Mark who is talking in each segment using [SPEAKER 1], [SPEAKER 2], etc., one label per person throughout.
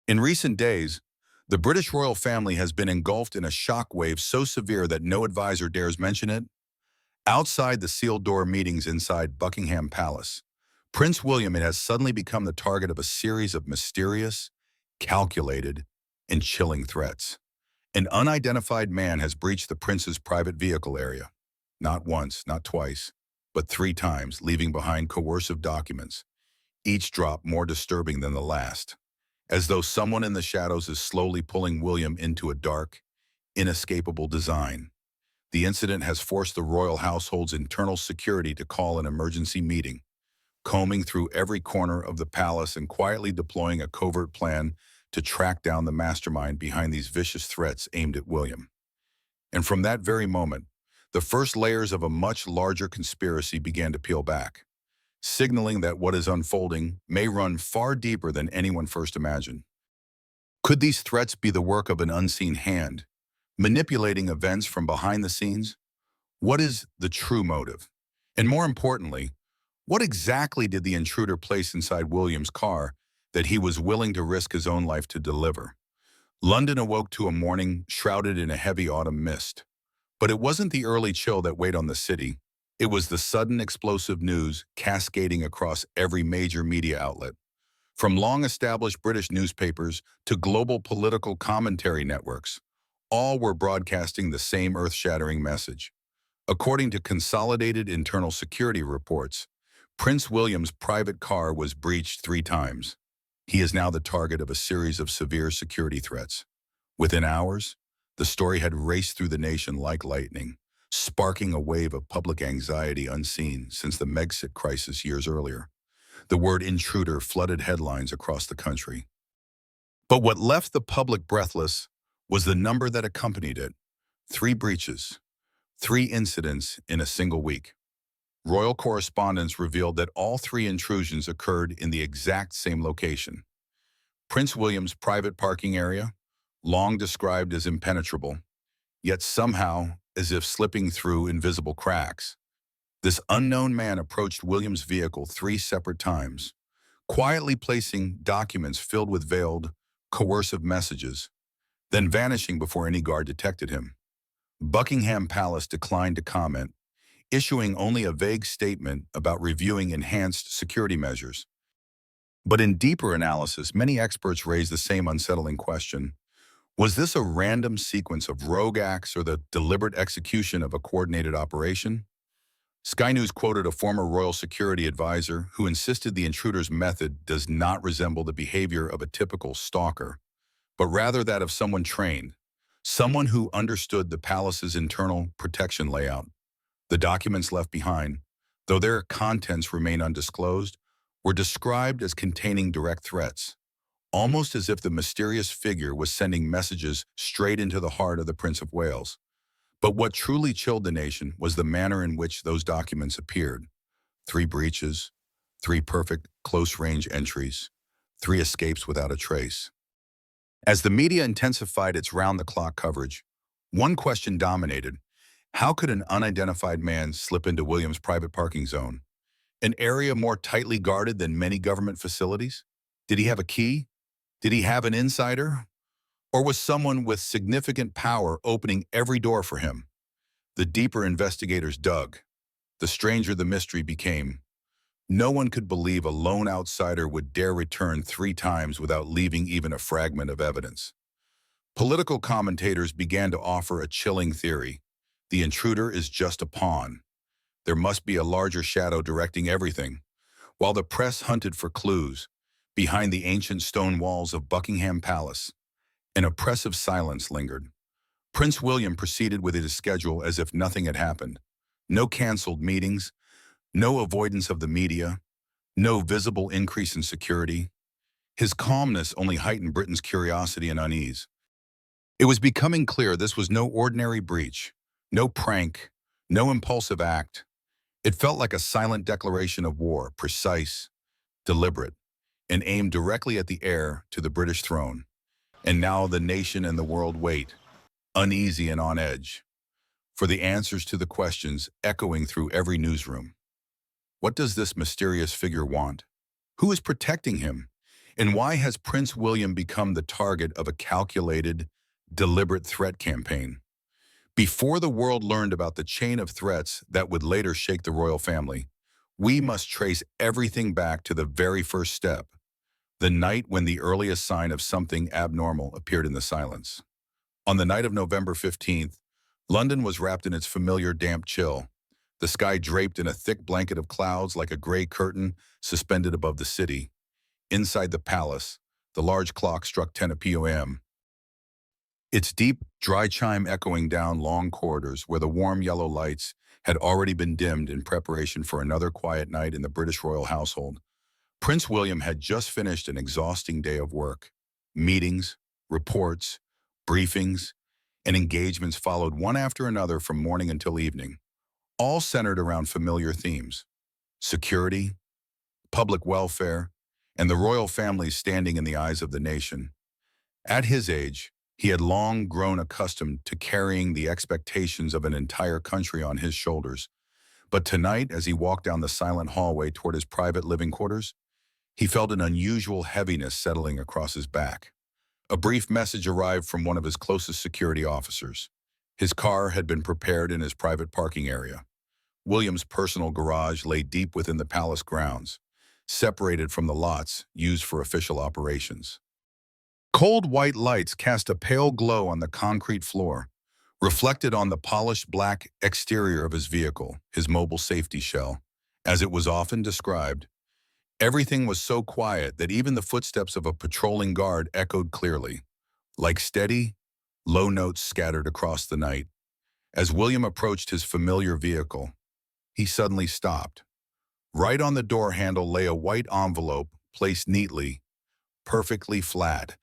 [SPEAKER 1] In recent days, the British royal family has been engulfed in a shockwave so severe that no advisor dares mention it. Outside the sealed-door meetings inside Buckingham Palace, Prince William has suddenly become the target of a series of mysterious, calculated, and chilling threats. An unidentified man has breached the prince's private vehicle area. Not once, not twice, but 3 times, leaving behind coercive documents, each drop more disturbing than the last, as though someone in the shadows is slowly pulling William into a dark, inescapable design. The incident has forced the royal household's internal security to call an emergency meeting, combing through every corner of the palace and quietly deploying a covert plan to track down the mastermind behind these vicious threats aimed at William. And from that very moment, the first layers of a much larger conspiracy began to peel back, signaling that what is unfolding may run far deeper than anyone first imagined. Could these threats be the work of an unseen hand, manipulating events from behind the scenes? What is the true motive? And more importantly, what exactly did the intruder place inside William's car that he was willing to risk his own life to deliver? London awoke to a morning shrouded in a heavy autumn mist. But it wasn't the early chill that weighed on the city. It was the sudden explosive news cascading across every major media outlet. From long-established British newspapers to global political commentary networks, all were broadcasting the same earth-shattering message. According to consolidated internal security reports, Prince William's private car was breached 3 times. He is now the target of a series of severe security threats. Within hours, the story had raced through the nation like lightning, sparking a wave of public anxiety unseen since the Megxit crisis years earlier. The word intruder flooded headlines across the country. But what left the public breathless was the number that accompanied it. 3 breaches, 3 incidents in a single week. Royal correspondence revealed that all 3 intrusions occurred in the exact same location. Prince William's private parking area, long described as impenetrable, yet somehow as if slipping through invisible cracks. This unknown man approached William's vehicle 3 separate times, quietly placing documents filled with veiled, coercive messages, then vanishing before any guard detected him. Buckingham Palace declined to comment, issuing only a vague statement about reviewing enhanced security measures. But in deeper analysis, many experts raised the same unsettling question. Was this a random sequence of rogue acts or the deliberate execution of a coordinated operation? Sky News quoted a former royal security advisor who insisted the intruder's method does not resemble the behavior of a typical stalker, but rather that of someone trained, someone who understood the palace's internal protection layout. The documents left behind, though their contents remain undisclosed, were described as containing direct threats, almost as if the mysterious figure was sending messages straight into the heart of the Prince of Wales. But what truly chilled the nation was the manner in which those documents appeared. 3 breaches, 3 perfect close-range entries, 3 escapes without a trace. As the media intensified its round-the-clock coverage, one question dominated. How could an unidentified man slip into William's private parking zone, an area more tightly guarded than many government facilities? Did he have a key? Did he have an insider? Or was someone with significant power opening every door for him? The deeper investigators dug, the stranger the mystery became. No one could believe a lone outsider would dare return 3 times without leaving even a fragment of evidence. Political commentators began to offer a chilling theory. The intruder is just a pawn. There must be a larger shadow directing everything. While the press hunted for clues, behind the ancient stone walls of Buckingham Palace, an oppressive silence lingered. Prince William proceeded with his schedule as if nothing had happened. No canceled meetings, no avoidance of the media, no visible increase in security. His calmness only heightened Britain's curiosity and unease. It was becoming clear this was no ordinary breach, no prank, no impulsive act. It felt like a silent declaration of war, precise, deliberate, and aimed directly at the heir to the British throne. And now the nation and the world wait, uneasy and on edge, for the answers to the questions echoing through every newsroom. What does this mysterious figure want? Who is protecting him? And why has Prince William become the target of a calculated, deliberate threat campaign? Before the world learned about the chain of threats that would later shake the royal family, we must trace everything back to the very first step, the night when the earliest sign of something abnormal appeared in the silence. On the night of November 15th, London was wrapped in its familiar damp chill, the sky draped in a thick blanket of clouds like a gray curtain suspended above the city. Inside the palace, the large clock struck 10 p.m., its deep, dry chime echoing down long corridors where the warm yellow lights had already been dimmed in preparation for another quiet night in the British royal household. Prince William had just finished an exhausting day of work. Meetings, reports, briefings, and engagements followed one after another from morning until evening, all centered around familiar themes: security, public welfare, and the royal family's standing in the eyes of the nation. At his age, he had long grown accustomed to carrying the expectations of an entire country on his shoulders. But tonight, as he walked down the silent hallway toward his private living quarters, he felt an unusual heaviness settling across his back. A brief message arrived from one of his closest security officers. His car had been prepared in his private parking area. William's personal garage lay deep within the palace grounds, separated from the lots used for official operations. Cold white lights cast a pale glow on the concrete floor, reflected on the polished black exterior of his vehicle, his mobile safety shell. As it was often described, everything was so quiet that even the footsteps of a patrolling guard echoed clearly, like steady, low notes scattered across the night. As William approached his familiar vehicle, he suddenly stopped. Right on the door handle lay a white envelope placed neatly, perfectly flat,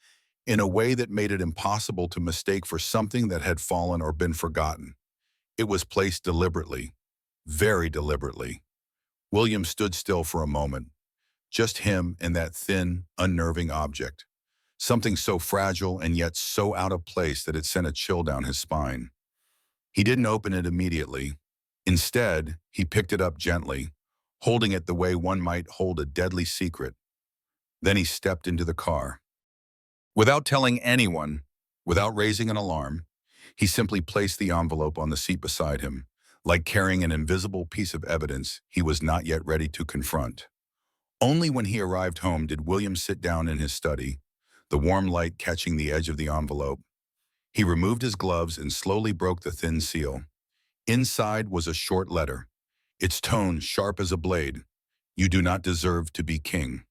[SPEAKER 1] in a way that made it impossible to mistake for something that had fallen or been forgotten. It was placed deliberately, very deliberately. William stood still for a moment, just him and that thin, unnerving object, something so fragile and yet so out of place that it sent a chill down his spine. He didn't open it immediately. Instead, he picked it up gently, holding it the way one might hold a deadly secret. Then he stepped into the car. Without telling anyone, without raising an alarm, he simply placed the envelope on the seat beside him, like carrying an invisible piece of evidence he was not yet ready to confront. Only when he arrived home did William sit down in his study, the warm light catching the edge of the envelope. He removed his gloves and slowly broke the thin seal. Inside was a short letter, its tone sharp as a blade. "You do not deserve to be king."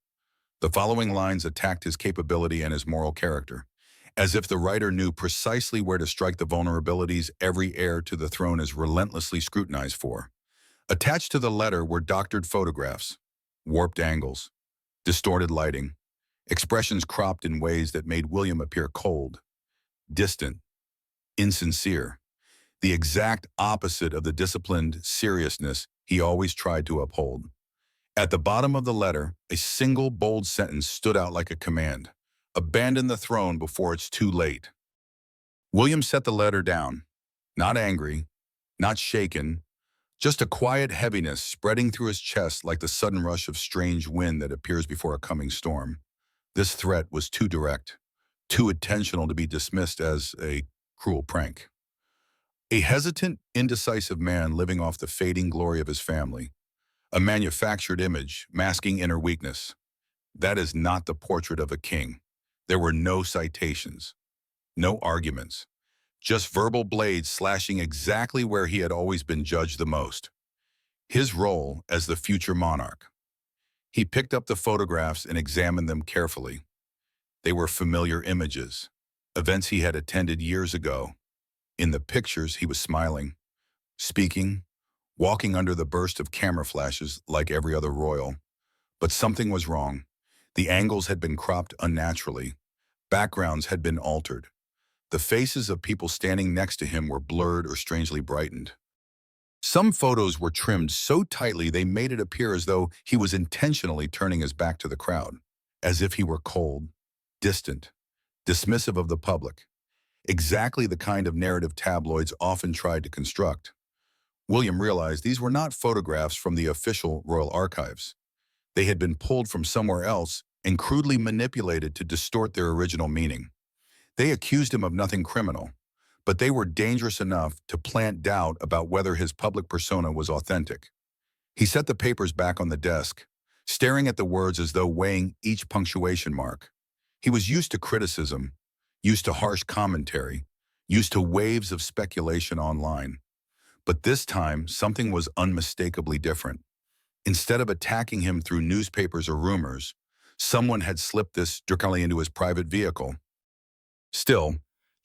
[SPEAKER 1] The following lines attacked his capability and his moral character, as if the writer knew precisely where to strike the vulnerabilities every heir to the throne is relentlessly scrutinized for. Attached to the letter were doctored photographs, warped angles, distorted lighting, expressions cropped in ways that made William appear cold, distant, insincere, the exact opposite of the disciplined seriousness he always tried to uphold. At the bottom of the letter, a single bold sentence stood out like a command: "Abandon the throne before it's too late." William set the letter down, not angry, not shaken, just a quiet heaviness spreading through his chest like the sudden rush of strange wind that appears before a coming storm. This threat was too direct, too intentional to be dismissed as a cruel prank. A hesitant, indecisive man living off the fading glory of his family, a manufactured image masking inner weakness. That is not the portrait of a king. There were no citations, no arguments, just verbal blades slashing exactly where he had always been judged the most: his role as the future monarch. He picked up the photographs and examined them carefully. They were familiar images, events he had attended years ago. In the pictures, he was smiling, speaking, walking under the burst of camera flashes like every other royal. But something was wrong. The angles had been cropped unnaturally. Backgrounds had been altered. The faces of people standing next to him were blurred or strangely brightened. Some photos were trimmed so tightly they made it appear as though he was intentionally turning his back to the crowd, as if he were cold, distant, dismissive of the public. Exactly the kind of narrative tabloids often tried to construct. William realized these were not photographs from the official royal archives. They had been pulled from somewhere else and crudely manipulated to distort their original meaning. They accused him of nothing criminal, but they were dangerous enough to plant doubt about whether his public persona was authentic. He set the papers back on the desk, staring at the words as though weighing each punctuation mark. He was used to criticism, used to harsh commentary, used to waves of speculation online. But this time, something was unmistakably different. Instead of attacking him through newspapers or rumors, someone had slipped this directly into his private vehicle. Still,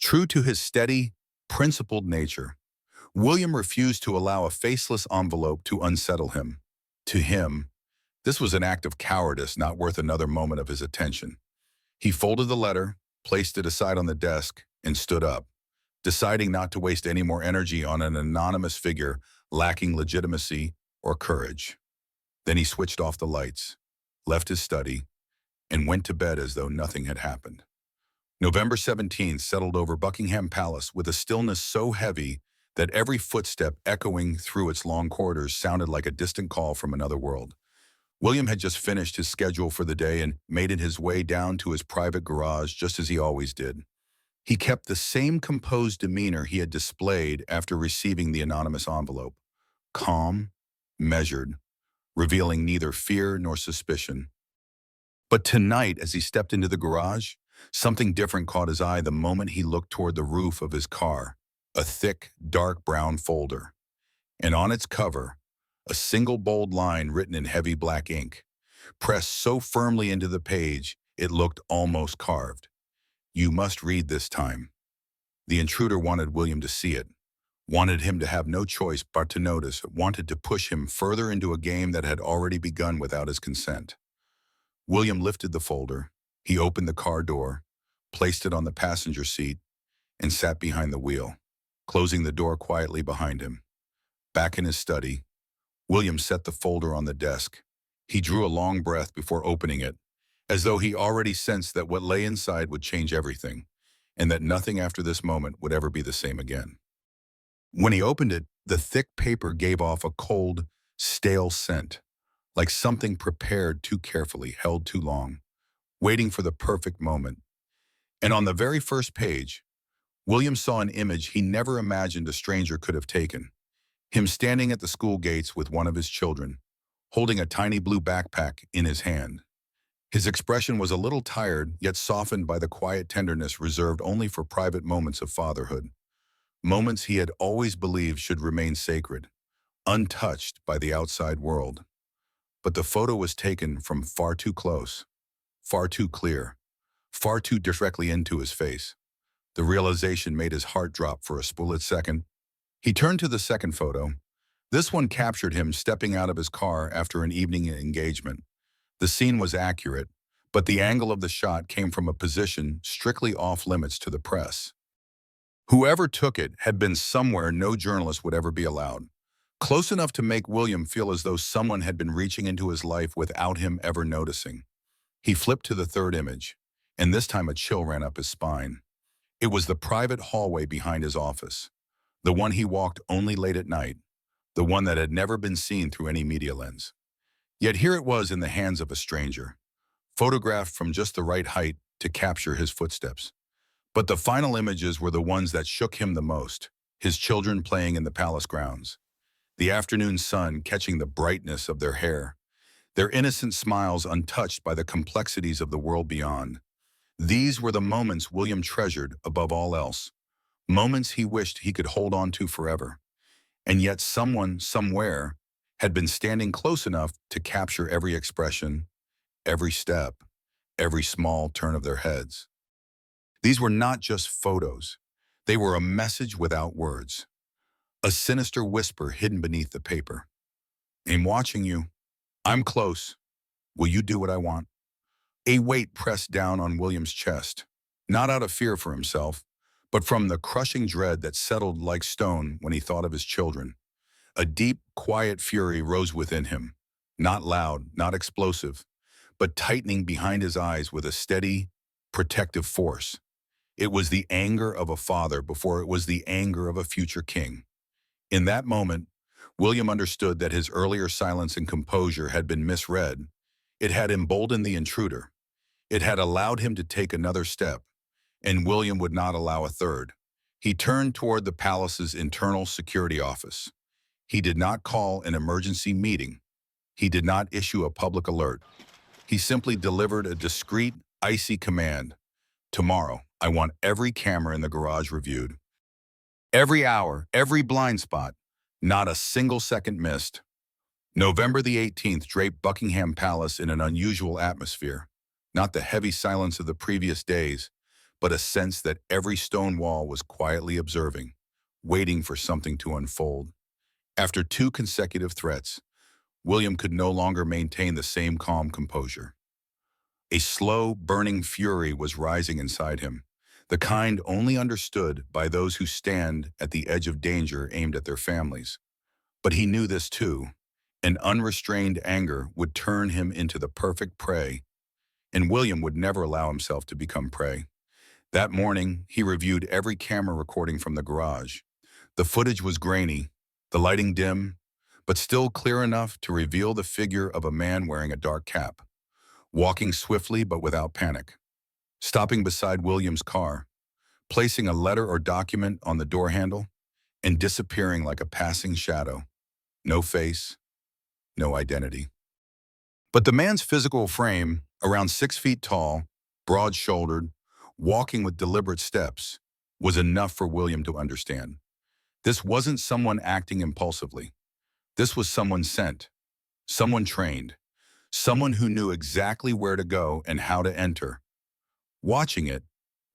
[SPEAKER 1] true to his steady, principled nature, William refused to allow a faceless envelope to unsettle him. To him, this was an act of cowardice not worth another moment of his attention. He folded the letter, placed it aside on the desk, and stood up, deciding not to waste any more energy on an anonymous figure lacking legitimacy or courage. Then he switched off the lights, left his study, and went to bed as though nothing had happened. November 17th settled over Buckingham Palace with a stillness so heavy that every footstep echoing through its long corridors sounded like a distant call from another world. William had just finished his schedule for the day and made it his way down to his private garage just as he always did. He kept the same composed demeanor he had displayed after receiving the anonymous envelope, calm, measured, revealing neither fear nor suspicion. But tonight, as he stepped into the garage, something different caught his eye the moment he looked toward the roof of his car, a thick, dark brown folder. And on its cover, a single bold line written in heavy black ink, pressed so firmly into the page it looked almost carved. "You must read this time." The intruder wanted William to see it, wanted him to have no choice but to notice, wanted to push him further into a game that had already begun without his consent. William lifted the folder. He opened the car door, placed it on the passenger seat, and sat behind the wheel, closing the door quietly behind him. Back in his study, William set the folder on the desk. He drew a long breath before opening it, as though he already sensed that what lay inside would change everything, and that nothing after this moment would ever be the same again. When he opened it, the thick paper gave off a cold, stale scent, like something prepared too carefully, held too long, waiting for the perfect moment. And on the very first page, William saw an image he never imagined a stranger could have taken. Him standing at the school gates with one of his children, holding a tiny blue backpack in his hand. His expression was a little tired, yet softened by the quiet tenderness reserved only for private moments of fatherhood. Moments he had always believed should remain sacred, untouched by the outside world. But the photo was taken from far too close, far too clear, far too directly into his face. The realization made his heart drop for a split second. He turned to the second photo. This one captured him stepping out of his car after an evening engagement. The scene was accurate, but the angle of the shot came from a position strictly off limits to the press. Whoever took it had been somewhere no journalist would ever be allowed, close enough to make William feel as though someone had been reaching into his life without him ever noticing. He flipped to the third image, and this time a chill ran up his spine. It was the private hallway behind his office, the one he walked only late at night, the one that had never been seen through any media lens. Yet here it was in the hands of a stranger, photographed from just the right height to capture his footsteps. But the final images were the ones that shook him the most, his children playing in the palace grounds, the afternoon sun catching the brightness of their hair, their innocent smiles untouched by the complexities of the world beyond. These were the moments William treasured above all else, moments he wished he could hold on to forever. And yet someone, somewhere, had been standing close enough to capture every expression, every step, every small turn of their heads. These were not just photos. They were a message without words, a sinister whisper hidden beneath the paper. "I'm watching you. I'm close. Will you do what I want?" A weight pressed down on William's chest, not out of fear for himself, but from the crushing dread that settled like stone when he thought of his children. A deep, quiet fury rose within him, not loud, not explosive, but tightening behind his eyes with a steady, protective force. It was the anger of a father before it was the anger of a future king. In that moment, William understood that his earlier silence and composure had been misread. It had emboldened the intruder. It had allowed him to take another step, and William would not allow a third. He turned toward the palace's internal security office. He did not call an emergency meeting. He did not issue a public alert. He simply delivered a discreet, icy command. Tomorrow, I want every camera in the garage reviewed. Every hour, every blind spot, not a single second missed. November the 18th draped Buckingham Palace in an unusual atmosphere. Not the heavy silence of the previous days, but a sense that every stone wall was quietly observing, waiting for something to unfold. After 2 consecutive threats, William could no longer maintain the same calm composure. A slow, burning fury was rising inside him, the kind only understood by those who stand at the edge of danger aimed at their families. But he knew this too. An unrestrained anger would turn him into the perfect prey, and William would never allow himself to become prey. That morning, he reviewed every camera recording from the garage. The footage was grainy, the lighting dim, but still clear enough to reveal the figure of a man wearing a dark cap, walking swiftly but without panic, stopping beside William's car, placing a letter or document on the door handle, and disappearing like a passing shadow. No face, no identity. But the man's physical frame, around 6 feet tall, broad-shouldered, walking with deliberate steps, was enough for William to understand. This wasn't someone acting impulsively. This was someone sent, someone trained, someone who knew exactly where to go and how to enter. Watching it,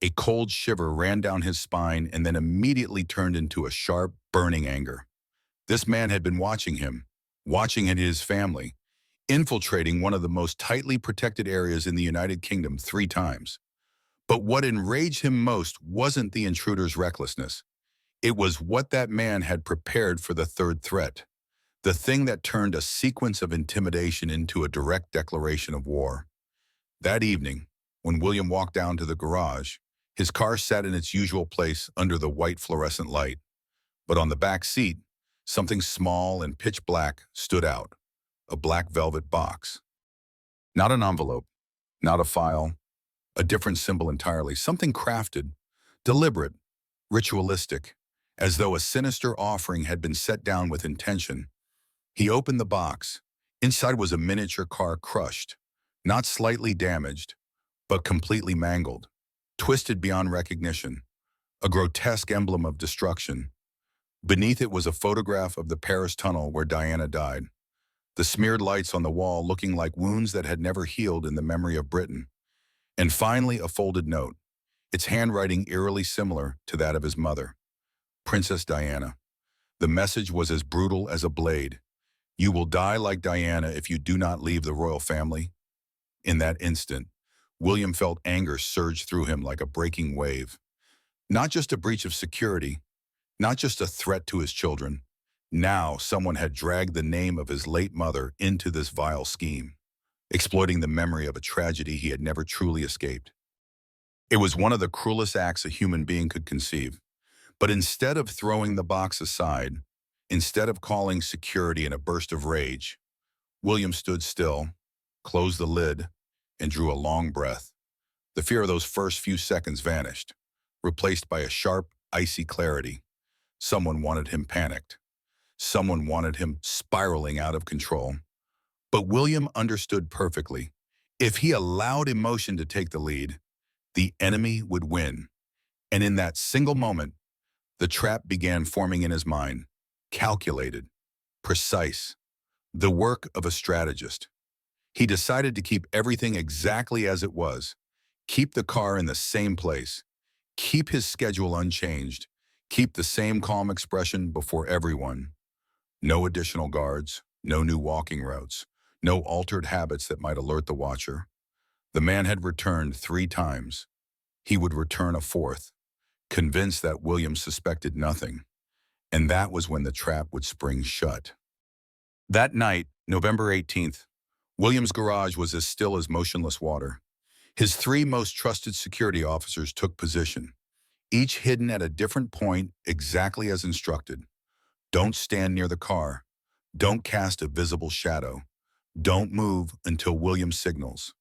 [SPEAKER 1] a cold shiver ran down his spine and then immediately turned into a sharp, burning anger. This man had been watching him, watching his family, infiltrating one of the most tightly protected areas in the United Kingdom 3 times. But what enraged him most wasn't the intruder's recklessness. It was what that man had prepared for the third threat, the thing that turned a sequence of intimidation into a direct declaration of war. That evening, when William walked down to the garage, his car sat in its usual place under the white fluorescent light. But on the back seat, something small and pitch black stood out, a black velvet box. Not an envelope, not a file, a different symbol entirely, something crafted, deliberate, ritualistic, as though a sinister offering had been set down with intention. He opened the box. Inside was a miniature car crushed, not slightly damaged, but completely mangled, twisted beyond recognition, a grotesque emblem of destruction. Beneath it was a photograph of the Paris tunnel where Diana died, the smeared lights on the wall looking like wounds that had never healed in the memory of Britain. And finally, a folded note, its handwriting eerily similar to that of his mother. Princess Diana. The message was as brutal as a blade. You will die like Diana if you do not leave the royal family. In that instant, William felt anger surge through him like a breaking wave. Not just a breach of security, not just a threat to his children. Now someone had dragged the name of his late mother into this vile scheme, exploiting the memory of a tragedy he had never truly escaped. It was one of the cruelest acts a human being could conceive. But instead of throwing the box aside, instead of calling security in a burst of rage, William stood still, closed the lid, and drew a long breath. The fear of those first few seconds vanished, replaced by a sharp, icy clarity. Someone wanted him panicked. Someone wanted him spiraling out of control. But William understood perfectly. If he allowed emotion to take the lead, the enemy would win. And in that single moment, the trap began forming in his mind, calculated, precise, the work of a strategist. He decided to keep everything exactly as it was, keep the car in the same place, keep his schedule unchanged, keep the same calm expression before everyone. No additional guards, no new walking routes, no altered habits that might alert the watcher. The man had returned 3 times. He would return a fourth, convinced that William suspected nothing. And that was when the trap would spring shut. That night, November 18th, William's garage was as still as motionless water. His 3 most trusted security officers took position, each hidden at a different point exactly as instructed. Don't stand near the car. Don't cast a visible shadow. Don't move until William signals.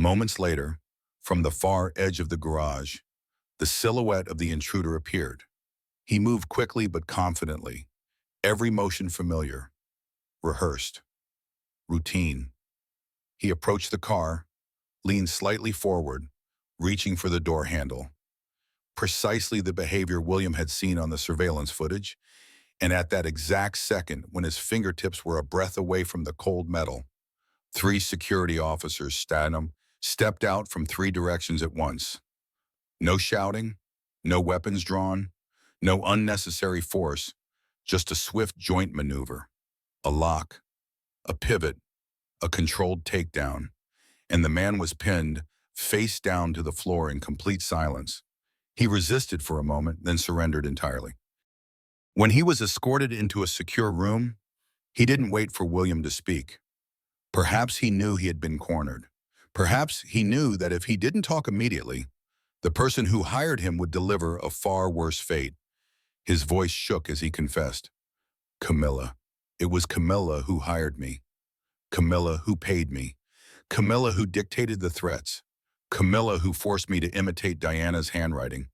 [SPEAKER 1] Moments later, from the far edge of the garage, the silhouette of the intruder appeared. He moved quickly but confidently, every motion familiar, rehearsed, routine. He approached the car, leaned slightly forward, reaching for the door handle. Precisely the behavior William had seen on the surveillance footage, and at that exact second when his fingertips were a breath away from the cold metal, three security officers stepped out from three directions at once. No shouting, no weapons drawn, no unnecessary force, just a swift joint maneuver, a lock, a pivot, a controlled takedown, and the man was pinned face down to the floor in complete silence. He resisted for a moment, then surrendered entirely. When he was escorted into a secure room, he didn't wait for William to speak. Perhaps he knew he had been cornered. Perhaps he knew that if he didn't talk immediately, the person who hired him would deliver a far worse fate. His voice shook as he confessed. Camilla. It was Camilla who hired me. Camilla who paid me. Camilla who dictated the threats. Camilla who forced me to imitate Diana's handwriting.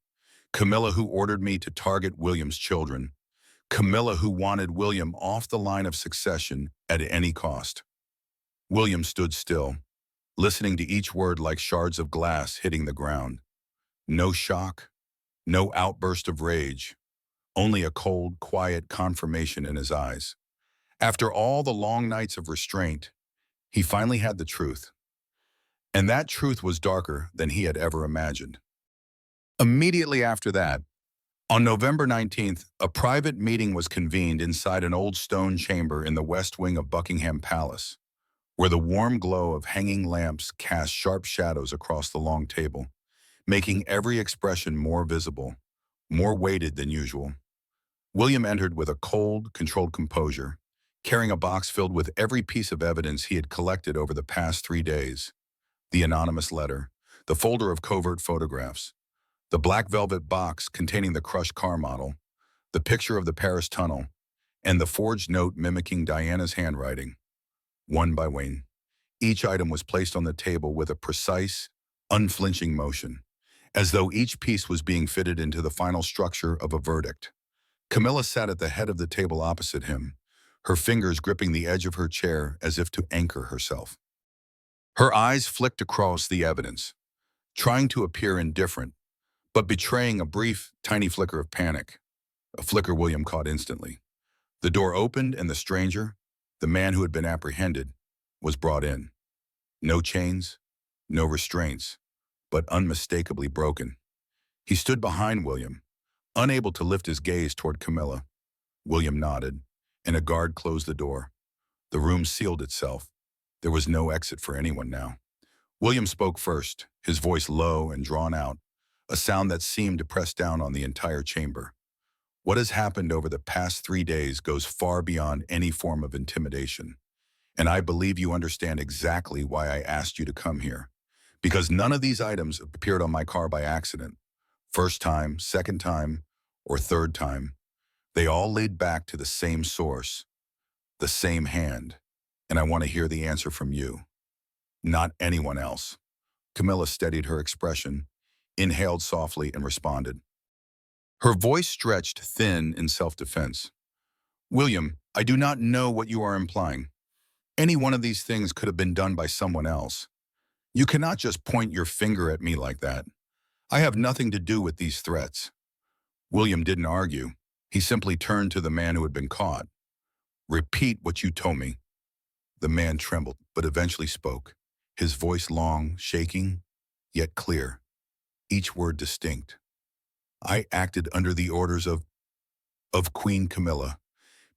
[SPEAKER 1] Camilla who ordered me to target William's children. Camilla who wanted William off the line of succession at any cost. William stood still, listening to each word like shards of glass hitting the ground. No shock, no outburst of rage, only a cold, quiet confirmation in his eyes. After all the long nights of restraint, he finally had the truth. And that truth was darker than he had ever imagined. Immediately after that, on November 19th, a private meeting was convened inside an old stone chamber in the west wing of Buckingham Palace, where the warm glow of hanging lamps cast sharp shadows across the long table, making every expression more visible, more weighted than usual. William entered with a cold, controlled composure, carrying a box filled with every piece of evidence he had collected over the past 3 days. The anonymous letter, the folder of covert photographs, the black velvet box containing the crushed car model, the picture of the Paris tunnel, and the forged note mimicking Diana's handwriting. One by one, each item was placed on the table with a precise, unflinching motion, as though each piece was being fitted into the final structure of a verdict. Camilla sat at the head of the table opposite him, her fingers gripping the edge of her chair as if to anchor herself. Her eyes flicked across the evidence, trying to appear indifferent, but betraying a brief, tiny flicker of panic, a flicker William caught instantly. The door opened and the stranger, the man who had been apprehended, was brought in. No chains, no restraints, but unmistakably broken. He stood behind William, unable to lift his gaze toward Camilla. William nodded, and a guard closed the door. The room sealed itself. There was no exit for anyone now. William spoke first, his voice low and drawn out, a sound that seemed to press down on the entire chamber. What has happened over the past 3 days goes far beyond any form of intimidation. And I believe you understand exactly why I asked you to come here. Because none of these items appeared on my car by accident. First time, second time, or third time. They all lead back to the same source, the same hand. And I want to hear the answer from you, not anyone else. Camilla steadied her expression, inhaled softly, and responded. Her voice stretched thin in self-defense. William, I do not know what you are implying. Any one of these things could have been done by someone else. You cannot just point your finger at me like that. I have nothing to do with these threats. William didn't argue. He simply turned to the man who had been caught. Repeat what you told me. The man trembled, but eventually spoke, his voice long, shaking, yet clear, each word distinct. I acted under the orders of Queen Camilla,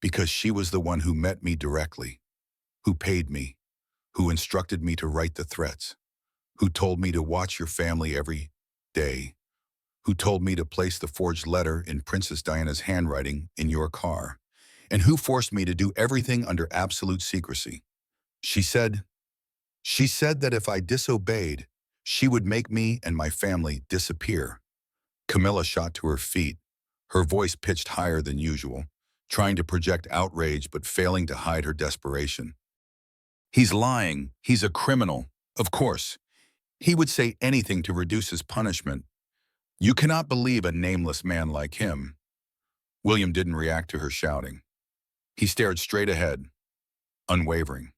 [SPEAKER 1] because she was the one who met me directly, who paid me, who instructed me to write the threats, who told me to watch your family every day, who told me to place the forged letter in Princess Diana's handwriting in your car, and who forced me to do everything under absolute secrecy. She said that if I disobeyed, she would make me and my family disappear. Camilla shot to her feet, her voice pitched higher than usual, trying to project outrage but failing to hide her desperation. He's lying. He's a criminal. Of course. He would say anything to reduce his punishment. You cannot believe a nameless man like him. William didn't react to her shouting. He stared straight ahead, unwavering.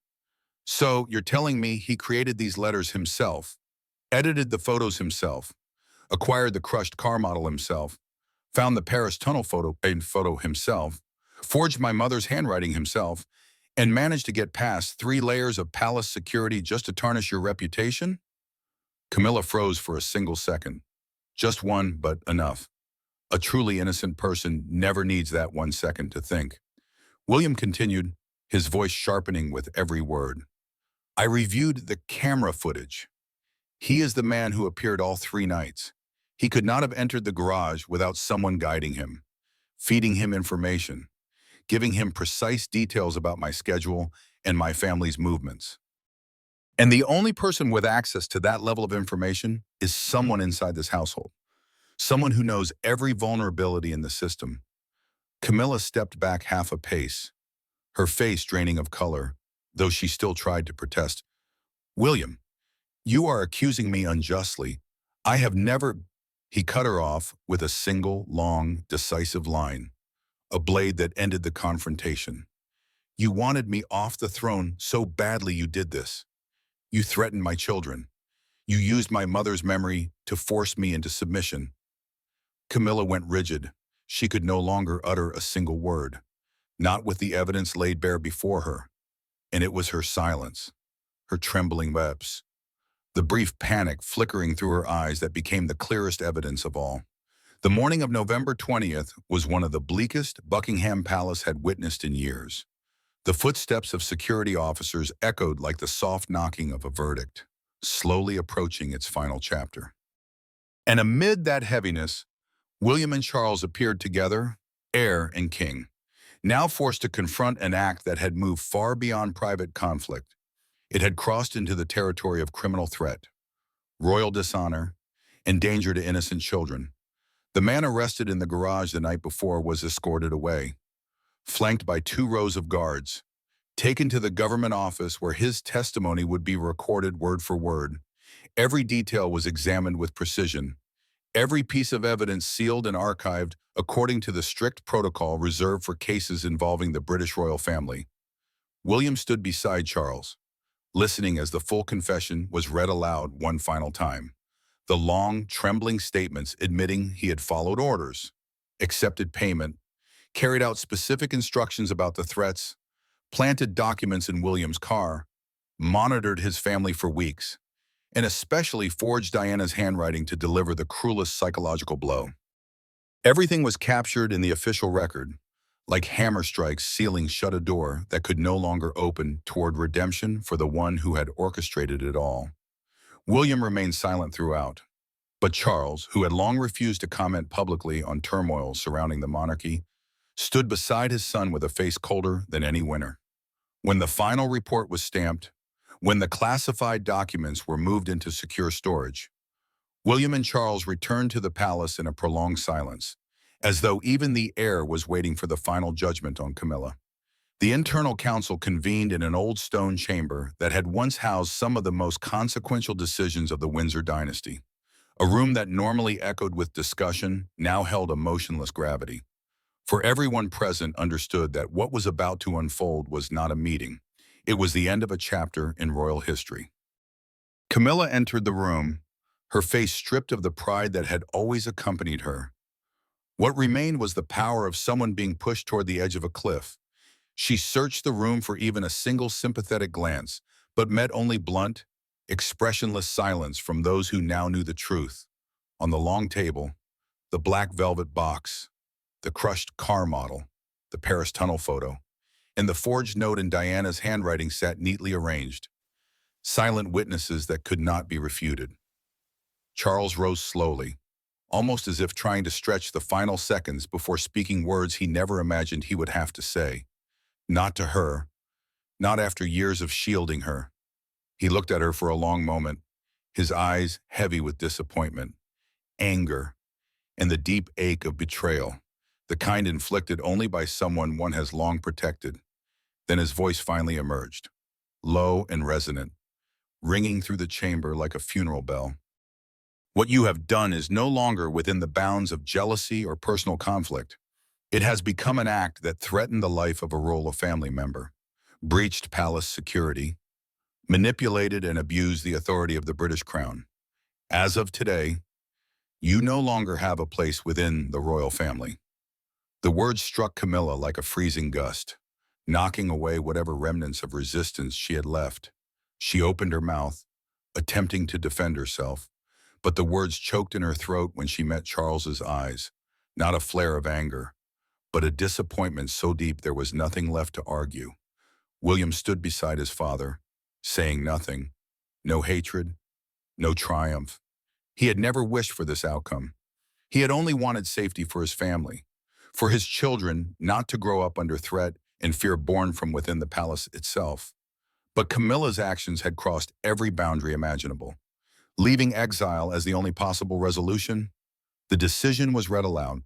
[SPEAKER 1] So, you're telling me he created these letters himself, edited the photos himself, acquired the crushed car model himself, found the Paris tunnel photo himself, forged my mother's handwriting himself, and managed to get past 3 layers of palace security just to tarnish your reputation? Camilla froze for a single second. Just one, but enough. A truly innocent person never needs that 1 second to think. William continued, his voice sharpening with every word. I reviewed the camera footage. He is the man who appeared all 3 nights. He could not have entered the garage without someone guiding him, feeding him information, giving him precise details about my schedule and my family's movements. And the only person with access to that level of information is someone inside this household, someone who knows every vulnerability in the system. Camilla stepped back half a pace, her face draining of color, though she still tried to protest. William, you are accusing me unjustly. I have never... He cut her off with a single, long, decisive line, a blade that ended the confrontation. You wanted me off the throne so badly you did this. You threatened my children. You used my mother's memory to force me into submission. Camilla went rigid. She could no longer utter a single word, not with the evidence laid bare before her. And it was her silence, her trembling lips, the brief panic flickering through her eyes that became the clearest evidence of all. The morning of November 20th was one of the bleakest Buckingham Palace had witnessed in years. The footsteps of security officers echoed like the soft knocking of a verdict, slowly approaching its final chapter. And amid that heaviness, William and Charles appeared together, heir and king, now forced to confront an act that had moved far beyond private conflict. It had crossed into the territory of criminal threat, royal dishonor, and danger to innocent children. The man arrested in the garage the night before was escorted away, flanked by 2 rows of guards, taken to the government office where his testimony would be recorded word for word. Every detail was examined with precision, every piece of evidence sealed and archived according to the strict protocol reserved for cases involving the British royal family. William stood beside Charles, listening as the full confession was read aloud one final time. The long, trembling statements admitting he had followed orders, accepted payment, carried out specific instructions about the threats, planted documents in William's car, monitored his family for weeks, and especially forged Diana's handwriting to deliver the cruelest psychological blow. Everything was captured in the official record, like hammer strikes sealing shut a door that could no longer open toward redemption for the one who had orchestrated it all. William remained silent throughout, but Charles, who had long refused to comment publicly on turmoil surrounding the monarchy, stood beside his son with a face colder than any winter. When the final report was stamped, when the classified documents were moved into secure storage, William and Charles returned to the palace in a prolonged silence, as though even the air was waiting for the final judgment on Camilla. The internal council convened in an old stone chamber that had once housed some of the most consequential decisions of the Windsor dynasty. A room that normally echoed with discussion now held a motionless gravity. For everyone present understood that what was about to unfold was not a meeting. It was the end of a chapter in royal history. Camilla entered the room, her face stripped of the pride that had always accompanied her. What remained was the power of someone being pushed toward the edge of a cliff. She searched the room for even a single sympathetic glance, but met only blunt, expressionless silence from those who now knew the truth. On the long table, the black velvet box, the crushed car model, the Paris tunnel photo, and the forged note in Diana's handwriting sat neatly arranged, silent witnesses that could not be refuted. Charles rose slowly, almost as if trying to stretch the final seconds before speaking words he never imagined he would have to say. Not to her, not after years of shielding her. He looked at her for a long moment, his eyes heavy with disappointment, anger, and the deep ache of betrayal, the kind inflicted only by someone one has long protected. Then his voice finally emerged, low and resonant. ringing through the chamber like a funeral bell. What you have done is no longer within the bounds of jealousy or personal conflict. It has become an act that threatened the life of a royal family member, breached palace security, manipulated and abused the authority of the British crown. As of today, you no longer have a place within the royal family. The words struck Camilla like a freezing gust, knocking away whatever remnants of resistance she had left. She opened her mouth, attempting to defend herself, but the words choked in her throat when she met Charles's eyes, not a flare of anger, but a disappointment so deep there was nothing left to argue. William stood beside his father, saying nothing, no hatred, no triumph. He had never wished for this outcome. He had only wanted safety for his family, for his children not to grow up under threat and fear born from within the palace itself. But Camilla's actions had crossed every boundary imaginable. Leaving exile as the only possible resolution, the decision was read aloud.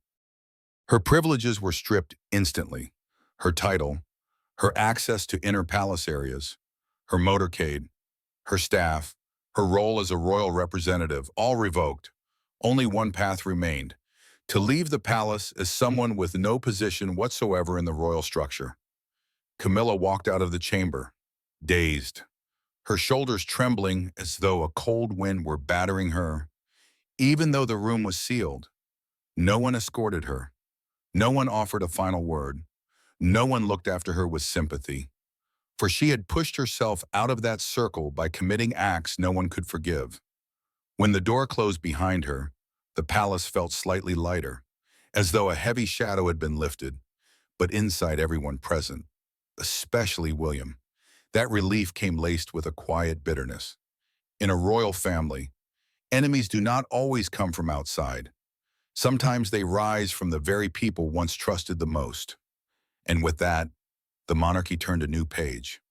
[SPEAKER 1] Her privileges were stripped instantly. Her title, her access to inner palace areas, her motorcade, her staff, her role as a royal representative, all revoked. Only one path remained: to leave the palace as someone with no position whatsoever in the royal structure. Camilla walked out of the chamber, dazed, her shoulders trembling as though a cold wind were battering her. Even though the room was sealed, no one escorted her. No one offered a final word. No one looked after her with sympathy. For she had pushed herself out of that circle by committing acts no one could forgive. When the door closed behind her, the palace felt slightly lighter, as though a heavy shadow had been lifted. But inside everyone present, especially William, that relief came laced with a quiet bitterness. In a royal family, enemies do not always come from outside. Sometimes they rise from the very people once trusted the most. And with that, the monarchy turned a new page.